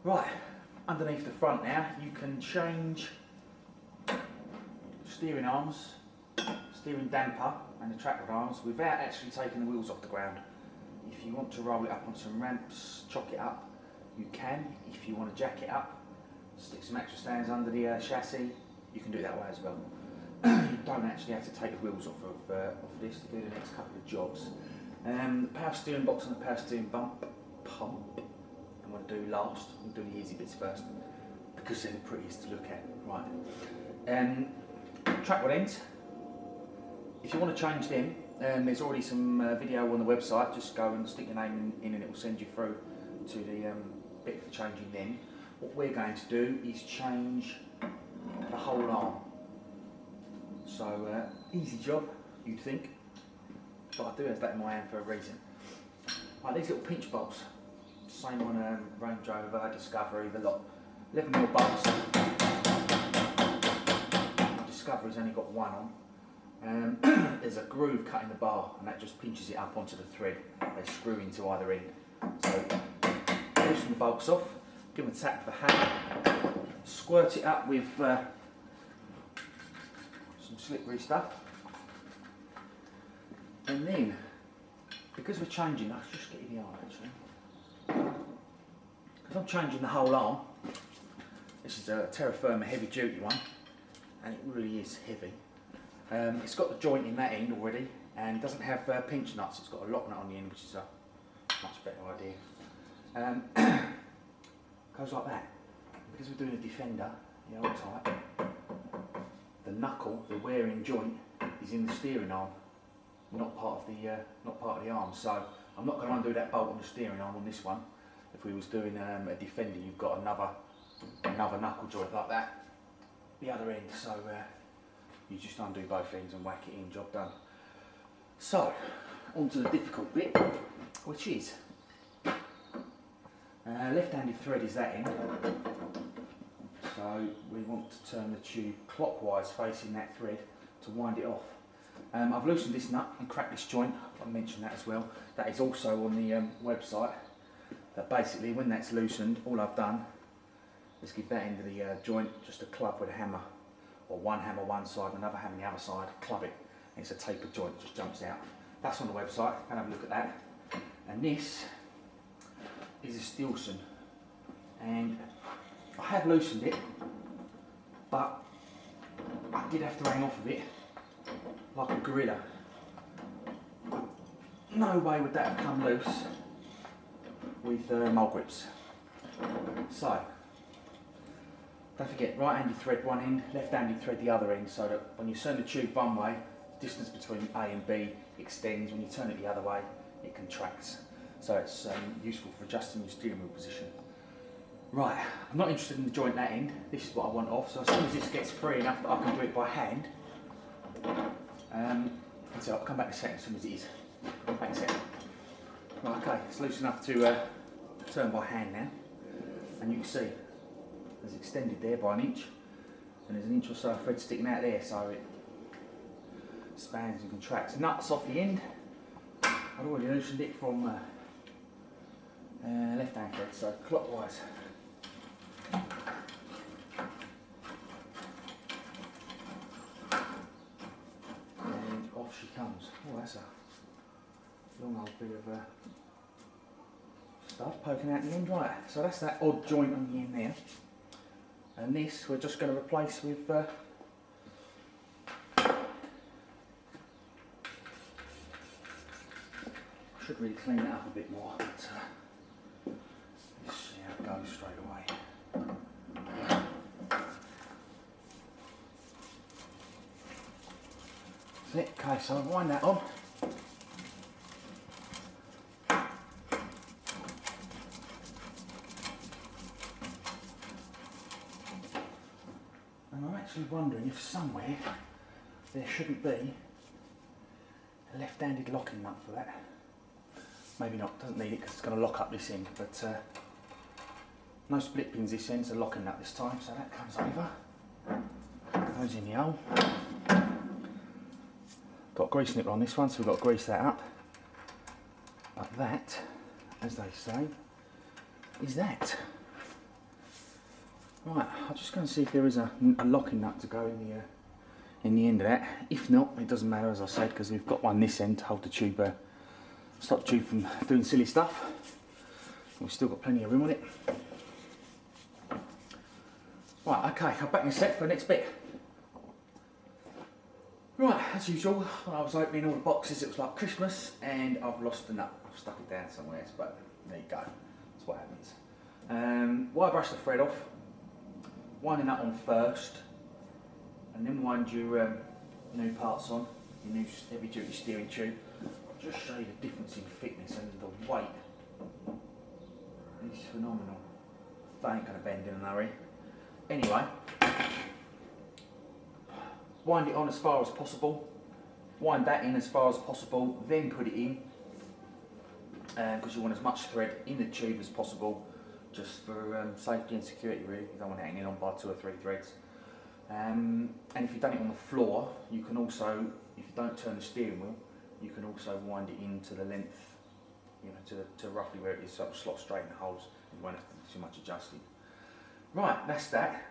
Right, underneath the front now, you can change steering arms, steering damper and the trackward arms without actually taking the wheels off the ground. If you want to roll it up on some ramps, chock it up, you can. If you want to jack it up, stick some extra stands under the chassis, you can do it that way as well. You don't actually have to take the wheels off of this to do the next couple of jobs. The power steering box and the power steering pump I'm going to do last. We'll do the easy bits first because they're the prettiest to look at. Right. Trackward ends. If you want to change them, there's already some video on the website. Just go and stick your name in and it will send you through to the bit for changing them. What we're going to do is change the whole arm. So easy job, you'd think, but I do have that in my hand for a reason. Right, these little pinch bolts, same on Range Rover, Discovery, the lot. 11mm bolts. Discovery's only got one on. There's a groove cut in the bar and that just pinches it up onto the thread. They screw into either end. So loosen the bolts off, give them a tap with a hammer, squirt it up with some slippery stuff, and then because we're changing, I'll just get you the arm actually, because I'm changing the whole arm. This is a Terra Firma heavy duty one and it really is heavy. It's got the joint in that end already and doesn't have pinch nuts. It's got a lock nut on the end, which is a much better idea. Goes like that. Because we're doing a Defender, the old type, the knuckle, the wearing joint, is in the steering arm, not part of the arm. So I'm not going to undo that bolt on the steering arm on this one. If we was doing a Defender, you've got another knuckle joint like that, the other end. So you just undo both ends and whack it in, job done. So on to the difficult bit, which is left-handed thread is that end. So we want to turn the tube clockwise facing that thread to wind it off. I've loosened this nut and cracked this joint. I mentioned that as well. That is also on the website. That basically when that's loosened, all I've done is give that end of the joint just a club with a hammer, or one hammer one side and another hammer the other side, club it, and it's a tapered joint, it just jumps out. That's on the website, and have a look at that. And this is a Stilson, and I have loosened it, but I did have to hang off of it like a gorilla. No way would that have come loose with mole grips. So don't forget, right-handed thread one end, left-handed thread the other end, so that when you turn the tube one way, the distance between A and B extends. When you turn it the other way, it contracts. So it's useful for adjusting your steering wheel position. Right, I'm not interested in the joint that end. This is what I want off. So as soon as this gets free enough that I can do it by hand, so I'll come back in a second as soon as it is. Back in a second. Right, okay, it's loose enough to turn by hand now, and you can see it's extended there by an inch, and there's an inch or so of thread sticking out there, so it spans and contracts. Nuts off the end. I've already loosened it from left hand thread, so clockwise. And off she comes. Oh, that's a long old bit of stuff poking out the end. Right, so that's that odd joint on the end there. And this we're just going to replace with should really clean it up a bit more, but let's see how it goes straight away. That's it. Okay, so I'll wind that on. And I'm actually wondering if somewhere there shouldn't be a left-handed locking nut for that. Maybe not, doesn't need it because it's going to lock up this end, but no split pins this end, it's a locking nut this time, so that comes over, goes in the hole. Got a grease nipper on this one, so we've got to grease that up. But that, as they say, is that. Right, I'll just go and see if there is a locking nut to go in the end of that. If not, it doesn't matter, as I said, because we've got one this end to hold the tube, stop the tube from doing silly stuff. We've still got plenty of room on it. Right, okay, I'll back in a sec for the next bit. Right, as usual, when I was opening all the boxes, it was like Christmas, and I've lost the nut. I've stuck it down somewhere else, but there you go. That's what happens. Wire brush the thread off, wind the nut on first, and then wind your new parts on, your new heavy duty steering tube. I'll just show you the difference in thickness and the weight. It's phenomenal. They ain't going to bend in a hurry. Anyway, wind it on as far as possible, wind that in as far as possible, then put it in, because you want as much thread in the tube as possible, just for safety and security really. You don't want it hanging on by 2 or 3 threads. And if you've done it on the floor, you can also, if you don't turn the steering wheel, you can also wind it into the length, you know, to roughly where it is, so it'll slot straight in the holes. You won't have to do too much adjusting. Right, that's that.